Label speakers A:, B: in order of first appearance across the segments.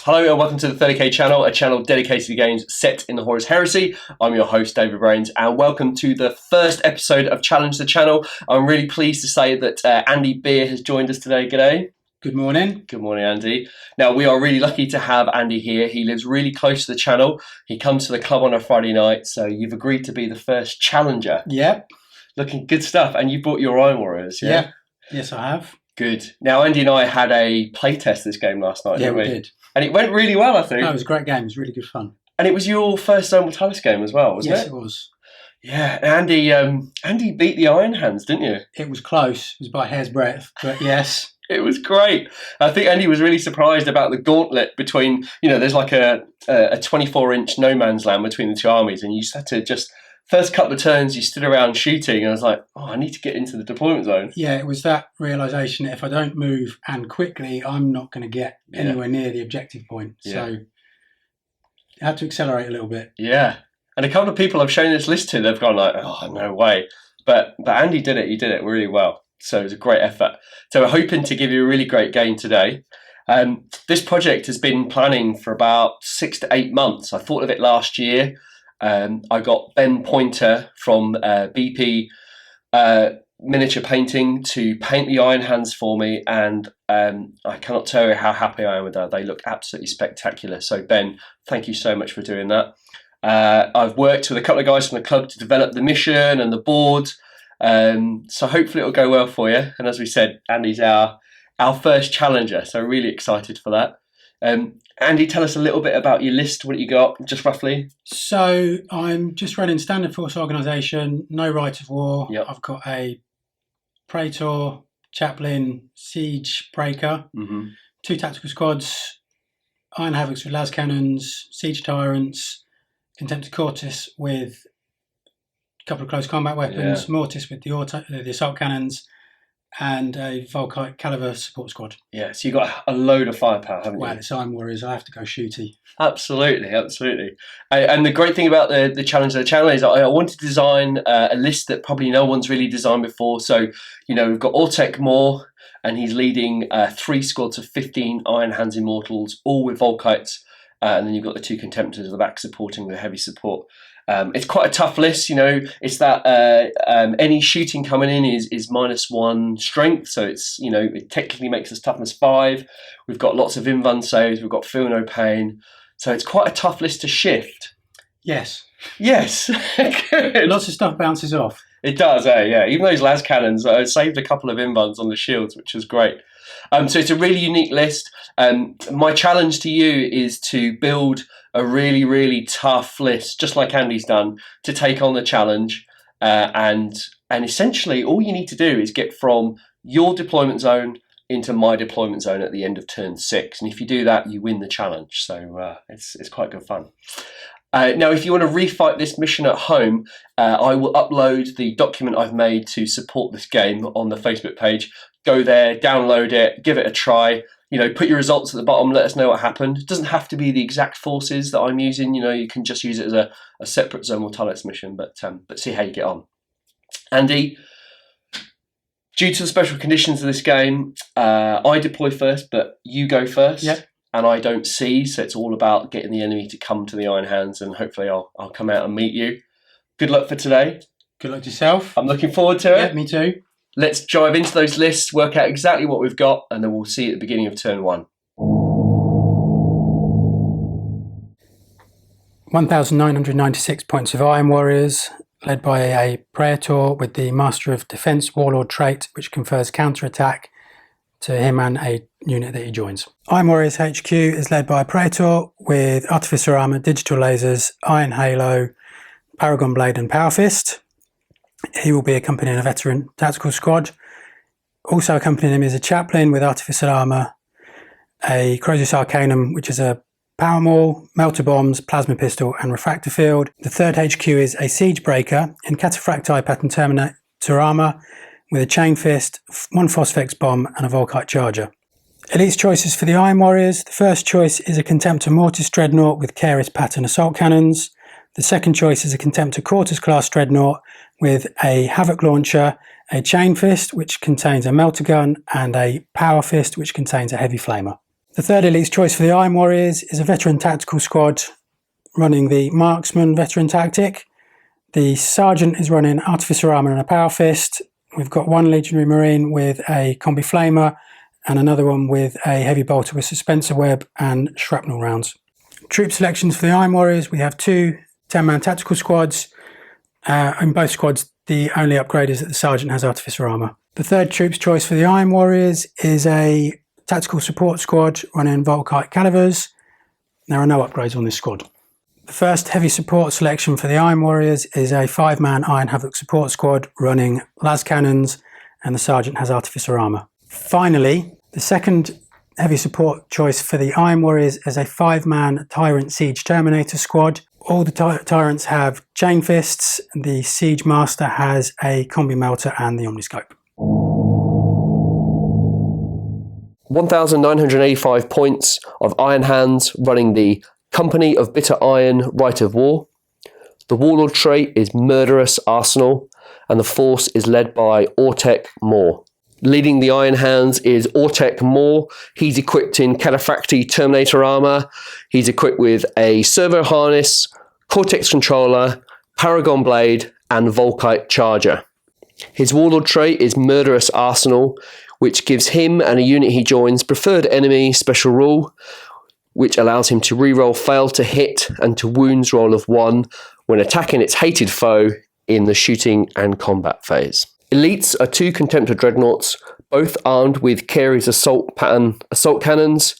A: Hello and welcome to the 30k channel, a channel dedicated to games set in the Horus Heresy. I'm your host, David Brains, and welcome to the first episode of Challenge the Channel. I'm really pleased to say that Andy Beer has joined us today. G'day.
B: Good morning.
A: Good morning, Andy. Now, we are really lucky to have Andy here. He lives really close to the channel. He comes to the club on a Friday night, so you've agreed to be the first challenger.
B: Yep.
A: Looking good stuff. And you brought your Iron Warriors, yeah?
B: Yep. Yes, I have.
A: Good. Now, Andy and I had a playtest of this game last night, didn't we?
B: Yeah, we did.
A: And it went really well, I think.
B: No, it was a great game. It was really good fun.
A: And it was your first Zone Mortalis game as well, wasn't it?
B: Yes, it was.
A: Yeah, Andy beat the Iron Hands, didn't you?
B: It was close. It was by a hair's breadth, but yes.
A: It was great. I think Andy was really surprised about the gauntlet between, there's like a 24-inch no man's land between the two armies, and you just had to first couple of turns, you stood around shooting, and I was like, I need to get into the deployment zone.
B: Yeah, it was that realisation that if I don't move and quickly, I'm not going to get anywhere near the objective point. Yeah. So I had to accelerate a little bit. Yeah.
A: And a couple of people I've shown this list to, they've gone like, no way. But Andy did it. He did it really well. So it was a great effort. So we're hoping to give you a really great game today. This project has been planning for about 6 to 8 months. I thought of it last year. I got Ben Pointer from BP Miniature Painting to paint the Iron Hands for me, and I cannot tell you how happy I am with that. They look absolutely spectacular. So Ben, thank you so much for doing that. I've worked with a couple of guys from the club to develop the mission and the board, so hopefully it'll go well for you. And as we said, Andy's our first challenger, so really excited for that. Andy, tell us a little bit about your list, what you got, just roughly.
B: So I'm just running standard force organisation, no right of war.
A: Yep.
B: I've got a Praetor, Chaplain, Siege Breaker, 2 tactical squads, Iron Havocs with las cannons, Siege Tyrants, Contemptor Cortis with a couple of close combat weapons, Mortis with the assault cannons, and a Volkite Caliber support squad.
A: Yeah, so you've got a load of firepower, haven't you?
B: Well, it's Iron Warriors. I have to go shooty.
A: Absolutely. And the great thing about the challenge of the channel is I wanted to design a list that probably no one's really designed before. So, we've got Autek Mor, and he's leading 3 squads of 15 Iron Hands Immortals, all with Volkites. And then you've got the 2 Contemptors at the back supporting the heavy support. It's quite a tough list, it's that any shooting coming in is -1 strength, so it's, it technically makes us toughness 5. We've got lots of invuln saves, we've got feel no pain, so it's quite a tough list to shift.
B: Yes.
A: Good.
B: Lots of stuff bounces off.
A: It does, yeah. Even those las cannons, I saved a couple of invuns on the shields, which was great. So it's a really unique list. My challenge to you is to build a really, really tough list, just like Andy's done, to take on the challenge. And essentially, all you need to do is get from your deployment zone into my deployment zone at the end of turn 6. And if you do that, you win the challenge. So it's quite good fun. Now, if you want to refight this mission at home, I will upload the document I've made to support this game on the Facebook page. Go there, download it, give it a try. Put your results at the bottom, let us know what happened. It doesn't have to be the exact forces that I'm using. You can just use it as a separate Zone Mortalis mission, but see how you get on. Andy, due to the special conditions of this game, I deploy first, but you go first.
B: Yep.
A: And I don't see, so it's all about getting the enemy to come to the Iron Hands, and hopefully I'll come out and meet you. Good luck for today.
B: Good luck to yourself.
A: I'm looking forward to it.
B: Yeah, me too.
A: Let's dive into those lists, work out exactly what we've got, and then we'll see at the beginning of turn 1.
B: 1,996 points of Iron Warriors, led by a Praetor with the Master of Defense Warlord trait, which confers counter-attack to him and a unit that he joins. Iron Warriors HQ is led by a Praetor with Artificer Armour, Digital Lasers, Iron Halo, Paragon Blade and Power Fist. He will be accompanying a veteran tactical squad. Also accompanying him is a Chaplain with Artificer Armour, a Crozius Arcanum, which is a Power Maul, Melter Bombs, Plasma Pistol and Refractor Field. The third HQ is a Siege Breaker in Cataphracti Pattern Terminator Armour with a Chain Fist, 1 Phosphex Bomb and a Volkite Charger. Elite's choices for the Iron Warriors. The first choice is a Contemptor Mortis Dreadnought with Keris Pattern Assault Cannons. The second choice is a Contemptor Cortis Class Dreadnought with a Havoc Launcher, a Chain Fist which contains a Melter Gun and a Power Fist which contains a Heavy Flamer. The third elite's choice for the Iron Warriors is a veteran tactical squad running the Marksman veteran tactic. The Sergeant is running Artificer Armour and a Power Fist. We've got one Legionary Marine with a Combi Flamer and another one with a Heavy Bolter with Suspensor Web and Shrapnel rounds. Troop selections for the Iron Warriors, we have two 10-man tactical squads. In both squads, the only upgrade is that the Sergeant has Artificer Armour. The third troop's choice for the Iron Warriors is a tactical support squad running Volkite Calivers. There are no upgrades on this squad. The first heavy support selection for the Iron Warriors is a 5-man Iron Havoc support squad running las cannons, and the Sergeant has Artificer Armour. Finally, the second heavy support choice for the Iron Warriors is a 5-man Tyrant Siege Terminator squad. All the Tyrants have Chain Fists, the Siege Master has a Combi Melter and the Omniscope.
A: 1,985 points of Iron Hands running the Company of Bitter Iron Rite of War. The Warlord trait is Murderous Arsenal, and the force is led by Autek Mor. Leading the Iron Hands is Autek Mor. He's equipped in Califracti Terminator armor. He's equipped with a servo harness, Cortex controller, Paragon blade, and Volkite charger. His Warlord trait is Murderous Arsenal, which gives him and a unit he joins preferred enemy special rule, which allows him to reroll fail to hit and to wounds roll of 1 when attacking its hated foe in the shooting and combat phase. Elites are 2 Contemptor Dreadnoughts, both armed with Carey's assault cannons.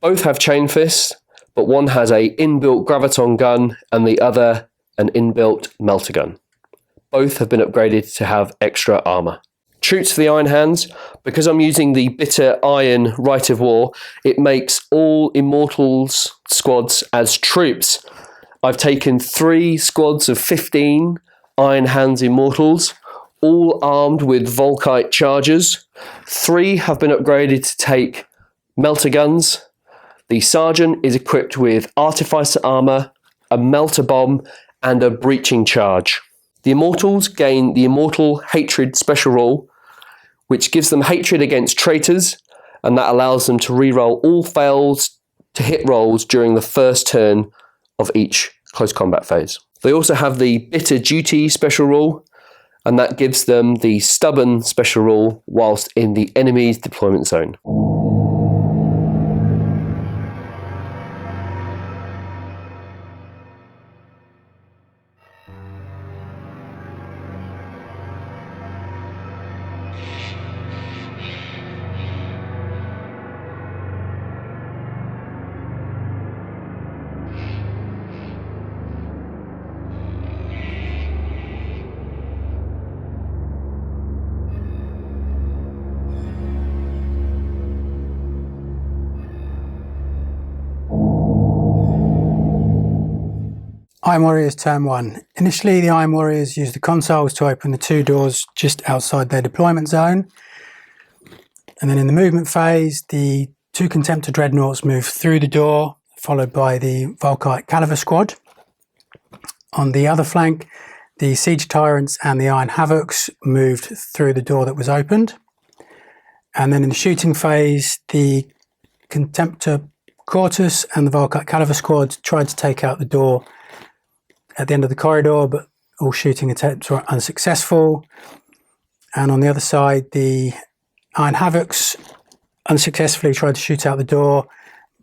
A: Both have Chain Fists, but one has a inbuilt Graviton gun and the other an inbuilt Melter gun. Both have been upgraded to have extra armour. Troops for the Iron Hands, because I'm using the Bitter Iron Rite of War, it makes all Immortals squads as troops. I've taken 3 squads of 15 Iron Hands Immortals, all armed with Volkite chargers. 3 have been upgraded to take Melter guns. The Sergeant is equipped with Artificer armour, a Melter bomb, and a Breaching charge. The Immortals gain the Immortal Hatred special rule, which gives them hatred against traitors, and that allows them to reroll all fails to hit rolls during the first turn of each close combat phase. They also have the Bitter Duty special rule, and that gives them the Stubborn special rule whilst in the enemy's deployment zone.
B: Iron Warriors turn 1. Initially, the Iron Warriors use the consoles to open the 2 doors just outside their deployment zone. And then in the movement phase, the 2 Contemptor Dreadnoughts move through the door, followed by the Volkite Caliver squad. On the other flank, the Siege Tyrants and the Iron Havocs moved through the door that was opened. And then in the shooting phase, the Contemptor Quartus and the Volkite Caliver squad tried to take out the door at the end of the corridor, but all shooting attempts were unsuccessful. And on the other side, the Iron Havocs unsuccessfully tried to shoot out the door,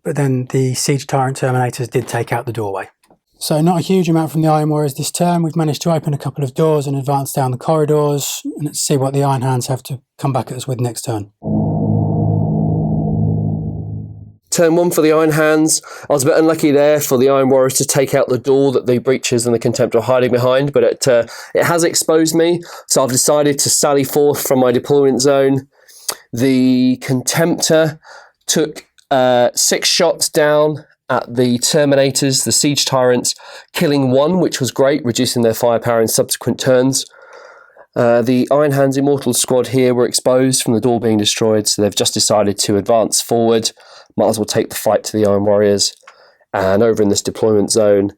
B: but then the Siege Tyrant Terminators did take out the doorway. So not a huge amount from the Iron Warriors this turn. We've managed to open a couple of doors and advance down the corridors. And let's see what the Iron Hands have to come back at us with next turn.
A: Turn 1 for the Iron Hands. I was a bit unlucky there for the Iron Warriors to take out the door that the Breachers and the Contemptor are hiding behind, but it has exposed me, so I've decided to sally forth from my deployment zone. The Contemptor took 6 shots down at the Terminators, the Siege Tyrants, killing 1, which was great, reducing their firepower in subsequent turns. The Iron Hands Immortal squad here were exposed from the door being destroyed, so they've just decided to advance forward. Might as well take the fight to the Iron Warriors. And over in this deployment zone,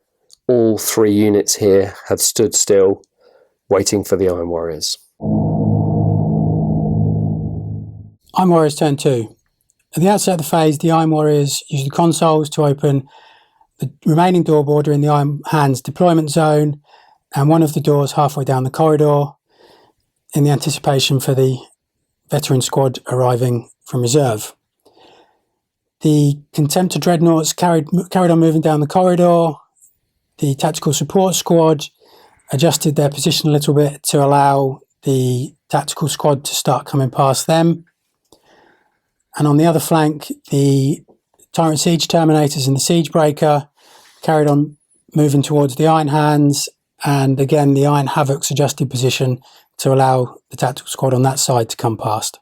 A: all 3 units here have stood still, waiting for the Iron Warriors.
B: Iron Warriors turn 2. At the outset of the phase, the Iron Warriors use the consoles to open the remaining door border in the Iron Hands deployment zone and one of the doors halfway down the corridor in the anticipation for the veteran squad arriving from reserve. The Contemptor Dreadnoughts carried on moving down the corridor. The tactical support squad adjusted their position a little bit to allow the tactical squad to start coming past them. And on the other flank, the Tyrant Siege Terminators and the Siege Breaker carried on moving towards the Iron Hands, and again the Iron Havocs adjusted position to allow the tactical squad on that side to come past.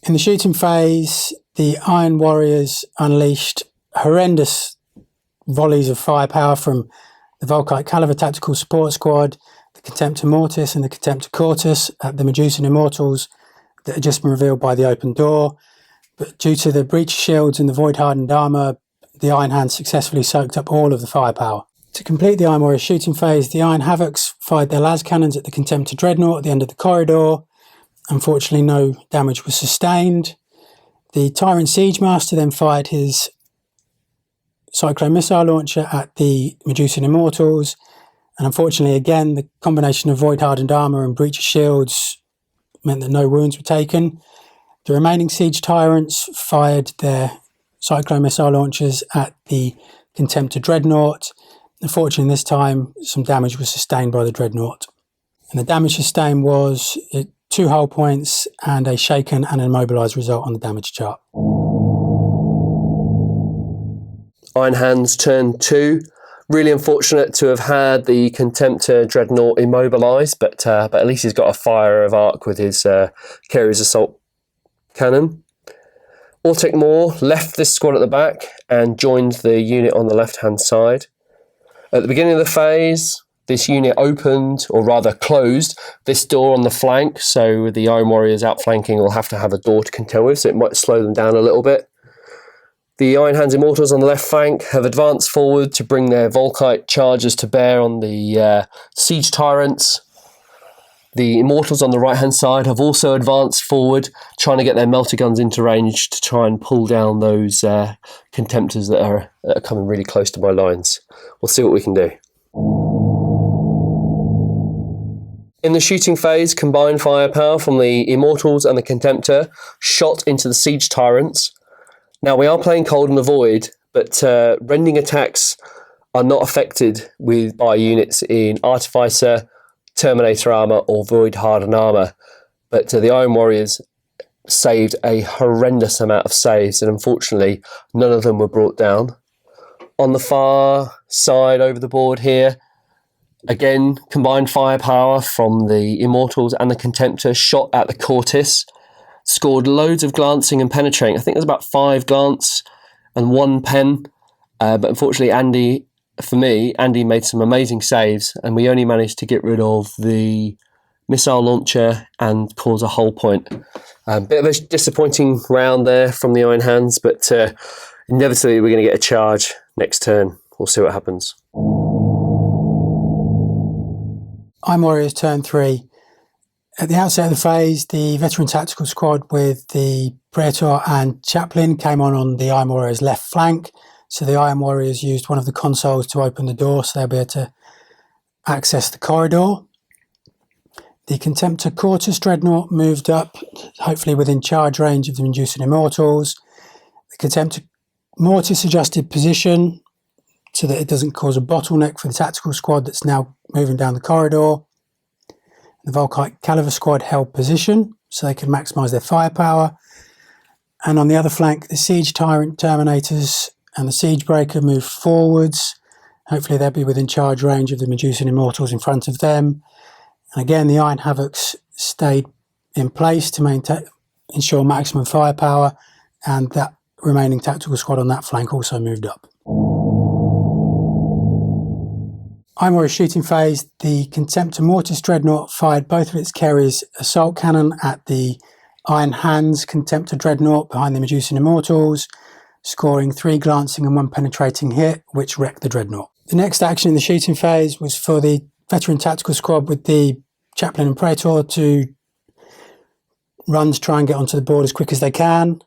B: In the shooting phase, the Iron Warriors unleashed horrendous volleys of firepower from the Volkite Caliber Tactical Support Squad, the Contemptor Mortis and the Contemptor Cortus at the Medusan Immortals that had just been revealed by the open door. But due to the breach shields and the void hardened armour, the Iron Hands successfully soaked up all of the firepower. To complete the Iron Warrior shooting phase, the Iron Havocs fired their las cannons at the Contemptor Dreadnought at the end of the corridor. Unfortunately, no damage was sustained. The Tyrant Siege Master then fired his Cyclone Missile Launcher at the Medusan Immortals, and unfortunately again the combination of void hardened armour and breach of shields meant that no wounds were taken. The remaining Siege Tyrants fired their Cyclone Missile Launchers at the Contemptor Dreadnought. Unfortunately this time some damage was sustained by the Dreadnought, and the damage sustained was 2 hull points and a shaken and immobilised result on the damage chart.
A: Iron Hands turn 2. Really unfortunate to have had the Contemptor Dreadnought immobilised, but at least he's got a fire of arc with his Carrier's Assault Cannon. Autek Mor left this squad at the back and joined the unit on the left-hand side. At the beginning of the phase, this unit opened, or rather closed, this door on the flank, so the Iron Warriors outflanking will have to have a door to contend with, so it might slow them down a little bit. The Iron Hands Immortals on the left flank have advanced forward to bring their Volkite chargers to bear on the Siege Tyrants. The Immortals on the right-hand side have also advanced forward, trying to get their melter guns into range to try and pull down those Contemptors that are coming really close to my lines. We'll see what we can do. In the shooting phase, combined firepower from the Immortals and the Contemptor shot into the Siege Tyrants. Now, we are playing Cold in the Void, but rending attacks are not affected by units in Artificer, Terminator armour or Void Hardened armour. But the Iron Warriors saved a horrendous amount of saves, and unfortunately, none of them were brought down. On the far side over the board here, again, combined firepower from the Immortals and the Contemptor shot at the Cortis. Scored loads of glancing and penetrating. I think there's about 5 glance and 1 pen. But unfortunately, Andy made some amazing saves, and we only managed to get rid of the missile launcher and cause a hull point. Bit of a disappointing round there from the Iron Hands, but inevitably we're going to get a charge next turn. We'll see what happens.
B: Iron Warriors turn 3. At the outset of the phase, the Veteran Tactical Squad with the Praetor and Chaplain came on the Iron Warriors' left flank. So the Iron Warriors used one of the consoles to open the door, so they'll be able to access the corridor. The Contemptor Cortus Dreadnought moved up, hopefully within charge range of the Medusan Immortals. The Contemptor Mortis adjusted position so that it doesn't cause a bottleneck for the Tactical Squad that's now moving down the corridor. The Volkite Caliber Squad held position so they could maximise their firepower. And on the other flank, the Siege Tyrant Terminators and the Siege Breaker moved forwards. Hopefully they'll be within charge range of the Medusan Immortals in front of them. And again, the Iron Havocs stayed in place to ensure maximum firepower, and that remaining tactical squad on that flank also moved up. Iron Warrior shooting phase, the Contemptor Mortis Dreadnought fired both of its Carrier's assault cannon at the Iron Hands Contemptor Dreadnought behind the Medusan Immortals, scoring 3 glancing and 1 penetrating hit, which wrecked the Dreadnought. The next action in the shooting phase was for the Veteran Tactical Squad with the Chaplain and Praetor to run to try and get onto the board as quick as they can.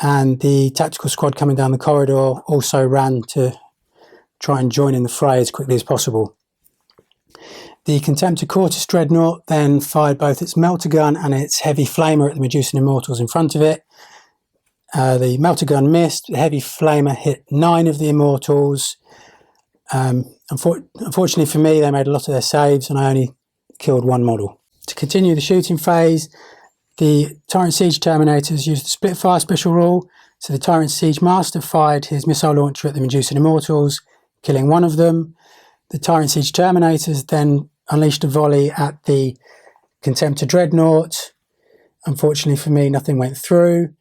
B: And the tactical squad coming down the corridor also ran to try and join in the fray as quickly as possible. The Contemptor Quartus Dreadnought then fired both its melter gun and its heavy flamer at the Medusan Immortals in front of it. The melter gun missed, the heavy flamer hit 9 of the Immortals. Unfortunately for me, they made a lot of their saves and I only killed 1 model. To continue the shooting phase, the Tyrant Siege Terminators used the split fire special rule, so the Tyrant Siege Master fired his missile launcher at the Medusan Immortals, killing 1 of them. The Tyrant Siege Terminators then unleashed a volley at the Contemptor Dreadnought. Unfortunately for me, nothing went through.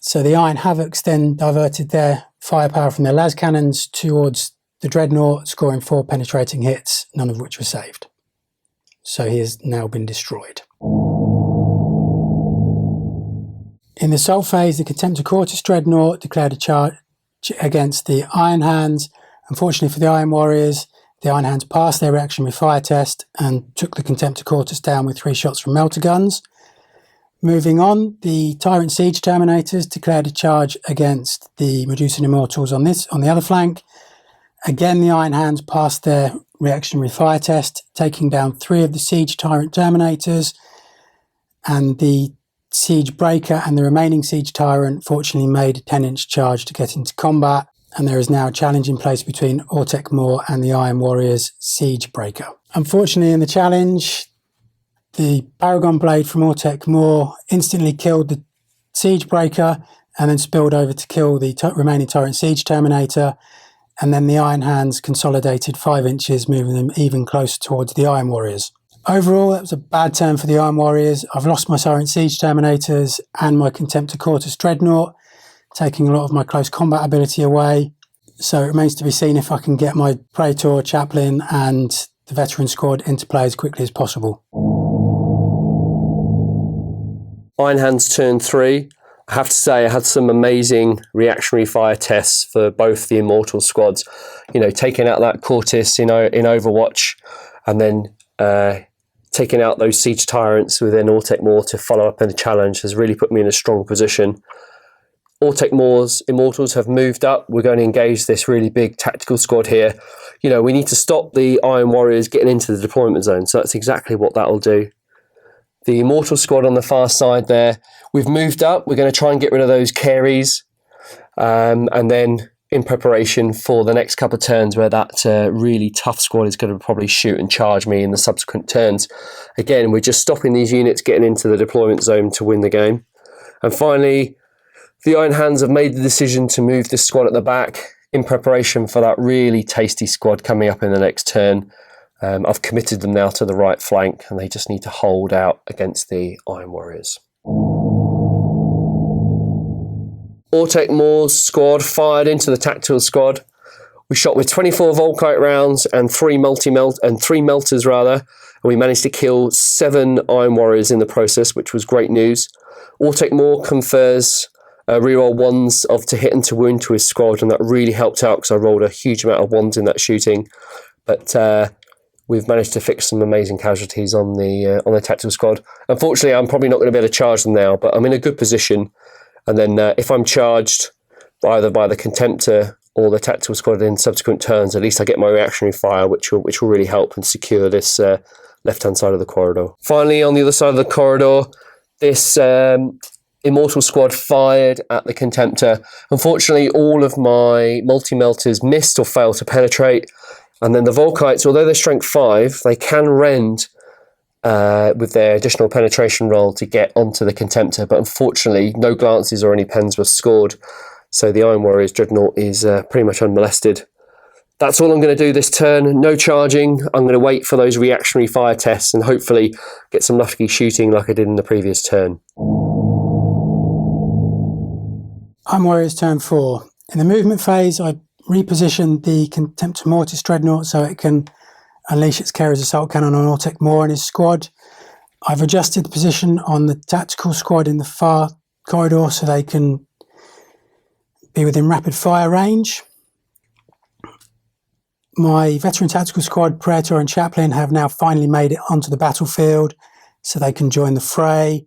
B: So the Iron Havocs then diverted their firepower from their las cannons towards the Dreadnought, scoring 4 penetrating hits, none of which were saved. So he has now been destroyed. In the assault phase, the Contemptor Quartus Dreadnought declared a charge against the Iron Hands. Unfortunately for the Iron Warriors, the Iron Hands passed their reactionary fire test and took the Contemptor Quartus down with 3 shots from melter guns. Moving on, the Tyrant Siege Terminators declared a charge against the Medusan Immortals on the other flank. Again, the Iron Hands passed their reactionary fire test, taking down 3 of the Siege Tyrant Terminators, and the Siege Breaker and the remaining Siege Tyrant fortunately made a 10-inch charge to get into combat, and there is now a challenge in place between Autek Mor and the Iron Warriors Siege Breaker. Unfortunately, in the challenge, the Paragon Blade from Autek Mor instantly killed the Siege Breaker and then spilled over to kill the remaining Tyrant Siege Terminator, and then the Iron Hands consolidated 5 inches, moving them even closer towards the Iron Warriors. Overall, that was a bad turn for the Iron Warriors. I've lost my Tyrant Siege Terminators and my Contemptor Quartus Dreadnought, taking a lot of my close combat ability away. So it remains to be seen if I can get my Praetor, Chaplain and the Veteran Squad into play as quickly as possible.
A: Iron Hands turn 3. I have to say I had some amazing reactionary fire tests for both the Immortal squads. You know, taking out that Quartus in Overwatch, and then taking out those Siege Tyrants within Autek Mor to follow up in the challenge has really put me in a strong position. Autek Mor's Immortals have moved up. We're going to engage this really big tactical squad here. You know, we need to stop the Iron Warriors getting into the deployment zone, so that's exactly what that'll do. The Immortal squad on the far side there, we've moved up. We're going to try and get rid of those carries, and then in preparation for the next couple of turns where that really tough squad is going to probably shoot and charge me in the subsequent turns. Again, we're just stopping these units getting into the deployment zone to win the game. And finally, the Iron Hands have made the decision to move this squad at the back in preparation for that really tasty squad coming up in the next turn. I've committed them now to the right flank, and they just need to hold out against the Iron Warriors. Autek Mor's squad fired into the tactical squad. We shot with 24 Volkite rounds and 3 melters rather, and we managed to kill 7 Iron Warriors in the process, which was great news. Autek Mor confers reroll 1s to hit and to wound to his squad, and that really helped out because I rolled a huge amount of 1s in that shooting. But we've managed to fix some amazing casualties on the tactical squad. Unfortunately, I'm probably not going to be able to charge them now, but I'm in a good position. And then if I'm charged either by the Contemptor or the tactical squad in subsequent turns, at least I get my reactionary fire, which will really help and secure this left-hand side of the corridor. Finally, on the other side of the corridor, this Immortal squad fired at the Contemptor. Unfortunately, all of my multi-melters missed or failed to penetrate. And then the Volkites, although they're strength 5, they can rend with their additional penetration roll to get onto the Contemptor, but unfortunately no glances or any pens were scored, so the Iron Warriors Dreadnought is pretty much unmolested. That's all I'm going to do this turn. No charging. I'm going to wait for those reactionary fire tests and hopefully get some lucky shooting like I did in the previous turn.
B: Iron Warriors turn 4. In the movement phase, I repositioned the Contemptor Mortis Dreadnought so it can unleash its carrier's assault cannon on Autek Mor and his squad. I've adjusted the position on the tactical squad in the far corridor so they can be within rapid fire range. My veteran tactical squad, Praetor and Chaplain, have now finally made it onto the battlefield so they can join the fray.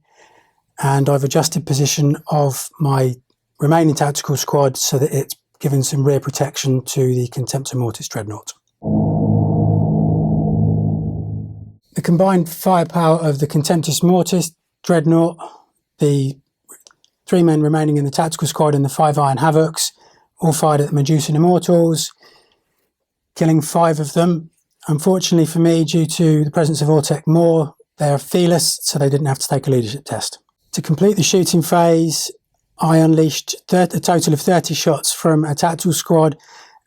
B: and I've adjusted position of my remaining tactical squad so that it's given some rear protection to the Contemptor Mortis Dreadnought. The combined firepower of the Contemptor Mortis Dreadnought, the 3 men remaining in the tactical squad, and the 5 Iron Havocs all fired at the Medusan Immortals, killing 5 of them. Unfortunately for me, due to the presence of Autek Mor, they are fearless, so they didn't have to take a leadership test. To complete the shooting phase, I unleashed a total of 30 shots from a tactical squad,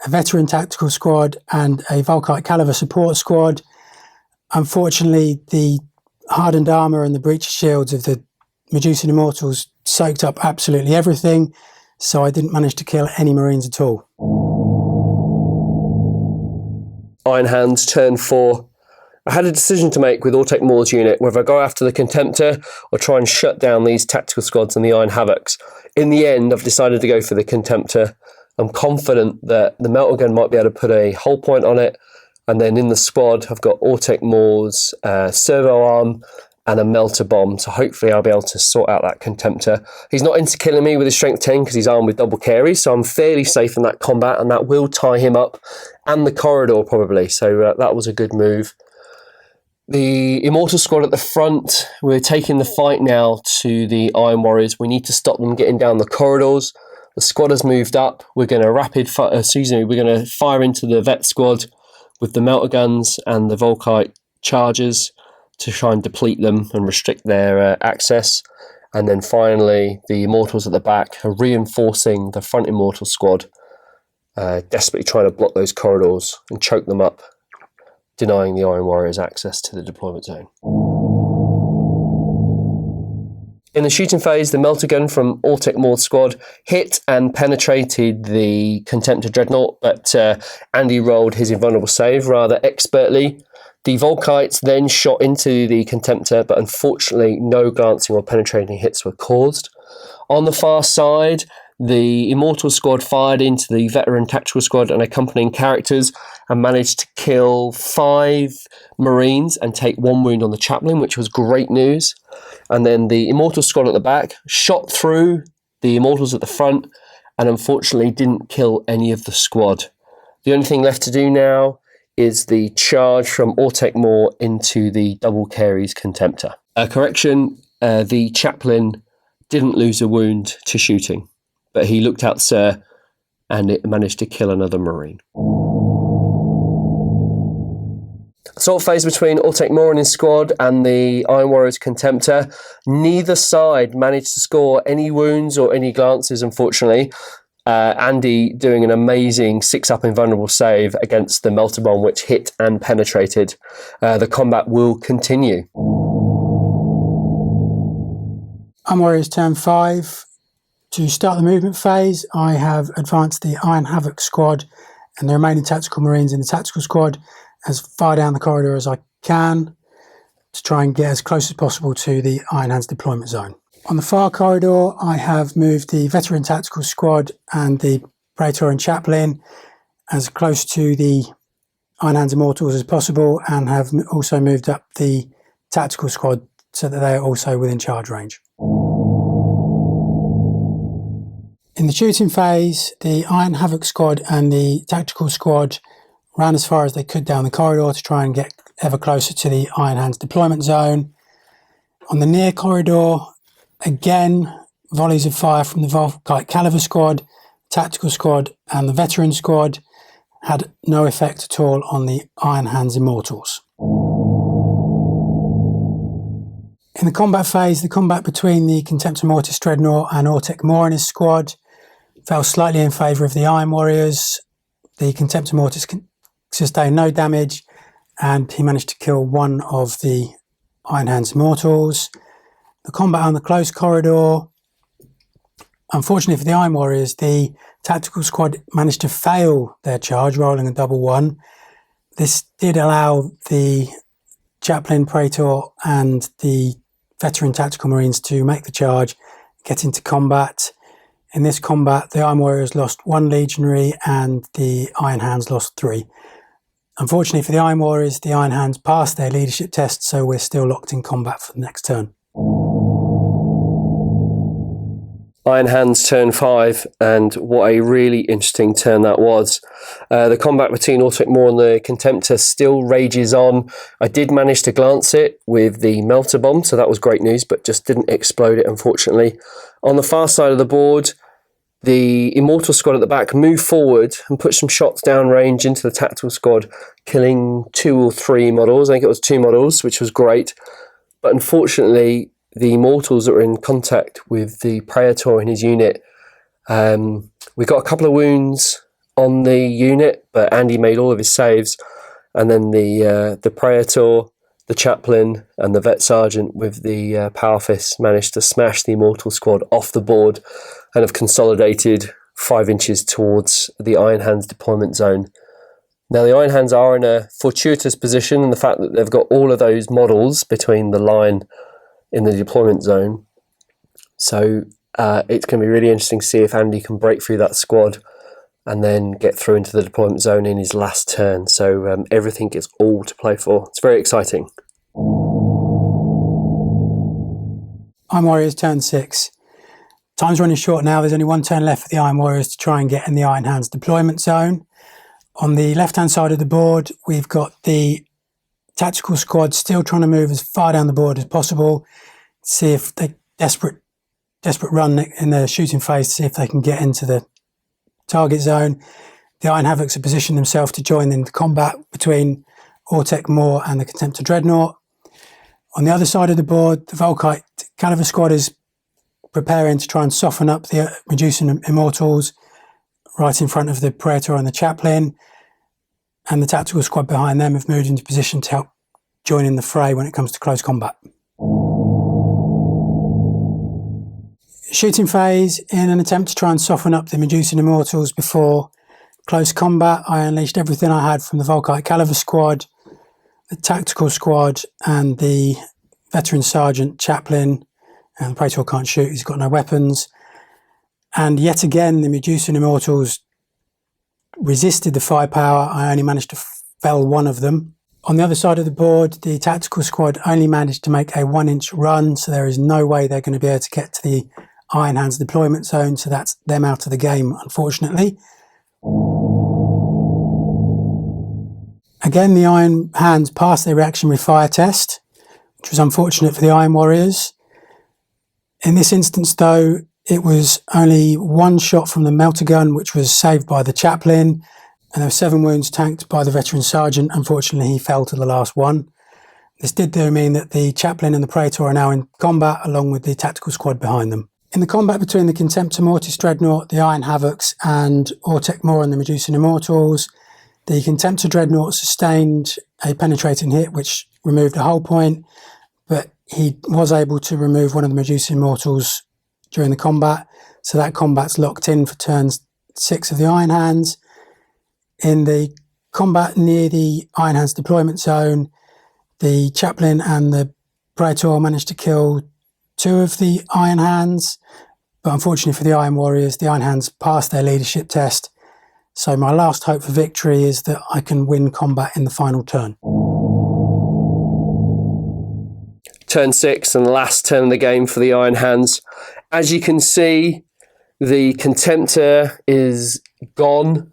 B: a veteran tactical squad, and a Volkite Caliber support squad. Unfortunately, the hardened armour and the breach shields of the Medusan Immortals soaked up absolutely everything, so I didn't manage to kill any Marines at all.
A: Iron Hands, turn 4. I had a decision to make with Autek Mor's unit, whether I go after the Contemptor or try and shut down these tactical squads and the Iron Havocs. In the end, I've decided to go for the Contemptor. I'm confident that the Melter Gun might be able to put a hull point on it, and then in the squad I've got Autek Mor's servo arm and a melter bomb, so hopefully I'll be able to sort out that Contemptor. He's not into killing me with his strength 10 because he's armed with double carry, so I'm fairly safe in that combat, and that will tie him up, and the corridor probably, so that was a good move. The Immortal squad at the front, we're taking the fight now to the Iron Warriors. We need to stop them getting down the corridors. The squad has moved up. We're going to we're going to fire into the Vet squad with the Melter Guns and the Volkite chargers to try and deplete them and restrict their access. And then finally, the Immortals at the back are reinforcing the front Immortal squad, desperately trying to block those corridors and choke them up, denying the Iron Warriors access to the deployment zone. In the shooting phase, the Melter Gun from Autek Mor's squad hit and penetrated the Contemptor Dreadnought, but Andy rolled his invulnerable save rather expertly. The Volkites then shot into the Contemptor, but unfortunately no glancing or penetrating hits were caused. On the far side, the Immortal squad fired into the veteran tactical squad and accompanying characters and managed to kill 5 Marines and take 1 wound on the chaplain, which was great news. And then the Immortal squad at the back shot through the Immortals at the front and unfortunately didn't kill any of the squad. The only thing left to do now is the charge from Autek Mor into the double carries Contemptor. Correction, the chaplain didn't lose a wound to shooting, but he looked out, sir, and it managed to kill another Marine. Assault phase between Autek Mor and his squad and the Iron Warriors Contemptor. Neither side managed to score any wounds or any glances, unfortunately. Andy doing an amazing 6-up invulnerable save against the Melter Bomb, which hit and penetrated. The combat will continue.
B: Iron Warriors turn 5. To start the movement phase, I have advanced the Iron Havoc squad and the remaining tactical Marines in the tactical squad as far down the corridor as I can to try and get as close as possible to the Iron Hands deployment zone. On the far corridor, I have moved the veteran tactical squad and the Praetorian Chaplain as close to the Iron Hands Immortals as possible, and have also moved up the tactical squad so that they are also within charge range. In the shooting phase, the Iron Havoc squad and the tactical squad ran as far as they could down the corridor to try and get ever closer to the Iron Hands deployment zone. On the near corridor, again, volleys of fire from the Volkite Caliber squad, tactical squad and the veteran squad had no effect at all on the Iron Hands Immortals. In the combat phase, the combat between the Contemptor Mortis Dreadnought and Autek Mor and his squad fell slightly in favour of the Iron Warriors. The Contemptor Mortis sustained no damage, and he managed to kill 1 of the Iron Hands Immortals. The combat on the close corridor, unfortunately for the Iron Warriors, the tactical squad managed to fail their charge, rolling a double 1. This did allow the Chaplain, Praetor and the veteran tactical Marines to make the charge, get into combat. In this combat, the Iron Warriors lost 1 legionary and the Iron Hands lost 3. Unfortunately for the Iron Warriors, the Iron Hands passed their leadership test, so we're still locked in combat for the next turn.
A: Iron Hands turn 5, and what a really interesting turn that was. The combat between Autek Mor and the Contemptor still rages on. I did manage to glance it with the melter bomb, so that was great news, but just didn't explode it, unfortunately. On the far side of the board, the Immortal squad at the back moved forward and put some shots downrange into the Tactical squad, killing 2 or 3 models. I think it was 2 models, which was great. But unfortunately, the Immortals that were in contact with the Praetor in his unit, we got a couple of wounds on the unit, but Andy made all of his saves. And then the Praetor, the Chaplain, and the Vet Sergeant with the Power Fist managed to smash the Immortal squad off the board and have consolidated 5 inches towards the Iron Hands deployment zone. Now, the Iron Hands are in a fortuitous position in the fact that they've got all of those models between the line in the deployment zone. So it's going to be really interesting to see if Andy can break through that squad and then get through into the deployment zone in his last turn. So everything is all to play for. It's very exciting.
B: Iron Warriors turn 6. Time's running short now. There's only 1 turn left for the Iron Warriors to try and get in the Iron Hands deployment zone. On the left-hand side of the board, we've got the Tactical squad still trying to move as far down the board as possible. See if they desperate run in the shooting phase to see if they can get into the target zone. The Iron Havocs have positioned themselves to join in the combat between Autek Mor and the Contemptor Dreadnought. On the other side of the board, the Volkite Caliber squad is preparing to try and soften up the Medusan Immortals right in front of the Praetor and the Chaplain. And the Tactical squad behind them have moved into position to help join in the fray when it comes to close combat. Shooting phase. In an attempt to try and soften up the Medusan Immortals before close combat, I unleashed everything I had from the Volkite Caliber squad, the Tactical squad, and the Veteran Sergeant Chaplain. And the Praetor can't shoot, he's got no weapons. And yet again, the Medusan Immortals resisted the firepower. I only managed to fell 1 of them. On the other side of the board, the Tactical squad only managed to make a 1-inch run, so there is no way they're going to be able to get to the Iron Hands deployment zone, so that's them out of the game, unfortunately. Again, the Iron Hands passed their reactionary fire test, which was unfortunate for the Iron Warriors. In this instance, though, it was only 1 shot from the melter gun, which was saved by the Chaplain, and there were 7 wounds tanked by the Veteran Sergeant. Unfortunately, he fell to the last one. This did though mean that the Chaplain and the Praetor are now in combat, along with the Tactical squad behind them. In the combat between the Contemptor Mortis Dreadnought, the Iron Havocs, and Autek Mor and the Medusan Immortals, the Contemptor Dreadnought sustained a penetrating hit, which removed a hull point, but he was able to remove one of the Medusan Immortals during the combat, so that combat's locked in for turns 6 of the Iron Hands. In the combat near the Iron Hands deployment zone, the Chaplain and the Praetor managed to kill 2 of the Iron Hands, but unfortunately for the Iron Warriors, the Iron Hands passed their leadership test, so my last hope for victory is that I can win combat in the final turn.
A: Turn 6 and last turn of the game for the Iron Hands. As you can see, the Contemptor is gone.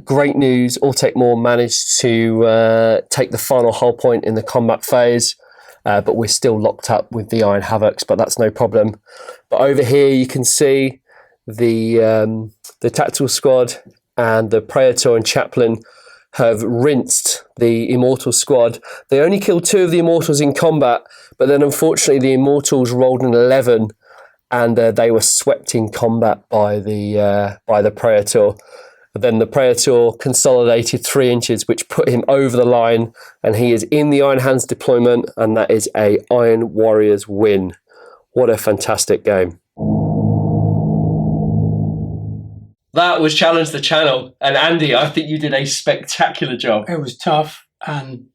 A: Great news, Autek Mor managed to take the final hull point in the combat phase, but we're still locked up with the Iron Havocs, but that's no problem. But over here you can see the Tactical squad and the Praetor and Chaplain have rinsed the Immortal squad. They only killed 2 of the Immortals in combat, but then unfortunately the Immortals rolled an 11 and they were swept in combat by the Praetor. Then the Praetor consolidated 3 inches, which put him over the line, and he is in the Iron Hands deployment, and that is a Iron Warriors win. What a fantastic game. That was Challenge the Channel, and Andy, I think you did a spectacular job.
B: It was tough, and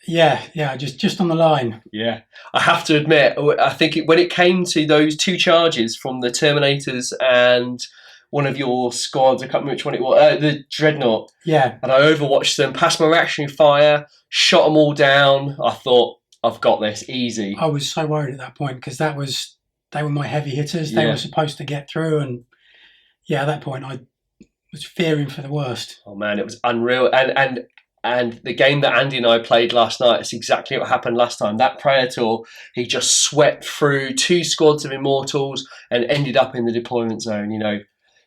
B: yeah, just on the line.
A: Yeah, I have to admit, I think when it came to those 2 charges from the Terminators and one of your squads, I can't remember which one it was, the Dreadnought.
B: Yeah.
A: And I overwatched them, passed my reactionary fire, shot them all down. I thought, I've got this, easy.
B: I was so worried at that point because that was they were my heavy hitters. They were supposed to get through, and at that point I was fearing for the worst.
A: Oh man, it was unreal. And the game that Andy and I played last night, it's exactly what happened last time. That Praetor, he just swept through 2 squads of Immortals and ended up in the deployment zone. If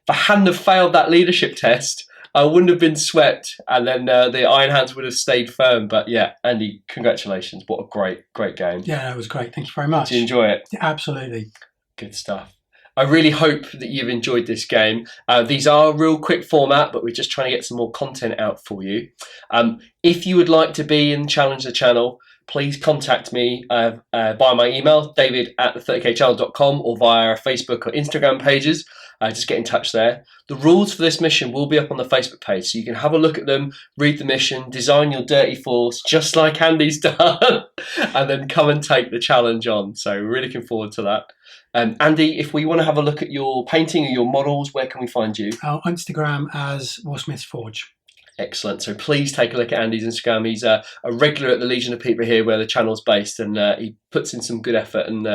A: I hadn't have failed that leadership test, I wouldn't have been swept, and then the Iron Hands would have stayed firm. But yeah, Andy, congratulations. What a great game.
B: Yeah, it was great. Thank you very much.
A: Did you enjoy it?
B: Yeah, absolutely.
A: Good stuff. I really hope that you've enjoyed this game. These are a real quick format, but we're just trying to get some more content out for you. If you would like to be in Challenge the Channel, please contact me via my email, david@the30kchannel.com, or via our Facebook or Instagram pages. Just get in touch there. The rules for this mission will be up on the Facebook page, so you can have a look at them, read the mission, design your dirty force, just like Andy's done, and then come and take the challenge on. So really looking forward to that. Andy, if we want to have a look at your painting or your models, where can we find you?
B: On Instagram as Warsmith's Forge.
A: Excellent. So please take a look at Andy's Instagram. He's a regular at the Legion of People here, where the channel's based, and he puts in some good effort and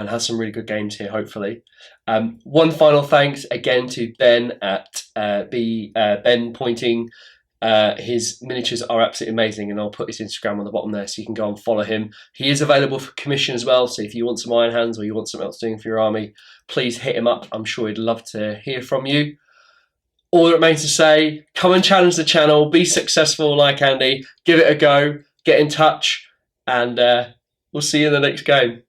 A: has some really good games here, hopefully. One final thanks again to Ben at Ben Pointing. His miniatures are absolutely amazing, and I'll put his Instagram on the bottom there so you can go and follow him. He is available for commission as well, so if you want some Iron Hands or you want something else doing for your army, please hit him up. I'm sure he'd love to hear from you. All that remains to say, come and challenge the channel, be successful like Andy, give it a go, get in touch, and we'll see you in the next game.